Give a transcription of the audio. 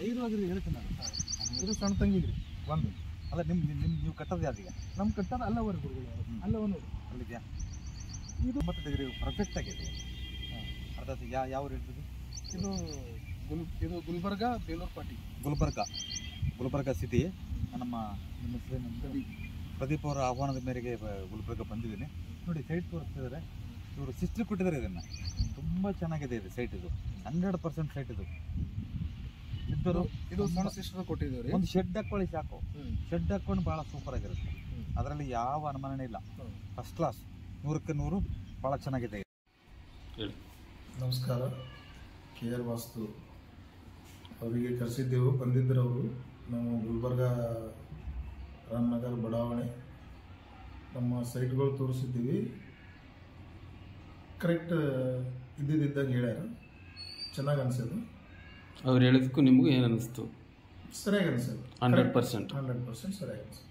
ಧೈರ್ಯವಾಗಿರಿ ಹೇಳ್ತೀನಿ ನಾನು. ಇದು ಸಣ್ಣ ತಂಗಿಗ್ರಿ ಒಂದು ಅಲ್ಲ ನೀವು ಕಟ್ಟೋದು ಯಾವ್ದೀಗ ನಮ್ಮ ಕಟ್ಟದ ಅಲ್ಲವರೆ ಗುರುಗಳು ಅಲ್ಲವ ನೋಡಿ ಅಲ್ಲಿದೆಯಾ ಇದು 90 ಡಿಗ್ರಿ ಪರ್ಫೆಕ್ಟ್ ಆಗಿದೆ. ಅರ್ಥಾತ್ ಯಾವ ಹೇಳ್ತಿದ್ದು ಇದು ಗುಲ್ಬರ್ಗ ಬೇಲೂರು ಪಾಟಿ ಗುಲ್ಬರ್ಗ ಸಿಟಿ. ನಿಮ್ಮ ಹೆಸರು ಪ್ರದೀಪ್ ಅವರ ಆಹ್ವಾನದ ಮೇರೆಗೆ ಗುಲ್ಬರ್ಗ ಬಂದಿದ್ದೀನಿ. ನೋಡಿ ಸೈಟ್ ತೋರಿಸ್ತಿದ್ದಾರೆ, ಇವರು ಸಿಸ್ಟರ್ ಕೊಟ್ಟಿದ್ದಾರೆ. ಇದನ್ನು ತುಂಬ ಚೆನ್ನಾಗಿದೆ ಇದು ಸೈಟ್. ಇದು 100% ಸೈಟ್. ಇದು ಸಣ್ಣ ಸಿಸ್ಟರ್ ಕೊಟ್ಟಿದ್ದೀವಿ. ಒಂದು ಶೆಡ್ ಹಾಕೊಳ್ಳಿ ಸಾಕು. ಶೆಡ್ ಹಾಕೊಂಡು ಭಾಳ ಸೂಪರ್ ಆಗಿರುತ್ತೆ. ಅದರಲ್ಲಿ ಯಾವ ಅನುಮಾನನೇ ಇಲ್ಲ. ಫಸ್ಟ್ ಕ್ಲಾಸ್, 100ಕ್ಕೆ 100 ಭಾಳ ಚೆನ್ನಾಗಿದೆ. ನಮಸ್ಕಾರ. KR ವಾಸ್ತು ಅವರಿಗೆ ಕರೆಸಿದ್ದೆವು, ಬಂದಿದ್ದರು ಅವರು. ನಾವು ಗುಲ್ಬರ್ಗ ರಾಮನಗರ ಬಡಾವಣೆ ನಮ್ಮ ಸೈಟ್ಗಳು ತೋರಿಸಿದ್ದೀವಿ. ಕರೆಕ್ಟ್ ಇದ್ದಿದ್ದಂಗೆ ಹೇಳ್ಯಾರ, ಚೆನ್ನಾಗಿ ಅನಿಸೋದು. ಅವ್ರು ಹೇಳಿದಕ್ಕೂ ನಿಮಗೂ ಏನು ಅನ್ನಿಸ್ತು? ಸರಿಯಾಗಿ ಅನಿಸೋದು. 100% 100% ಸರಿಯಾಗಿ ಅನಿಸೋದು.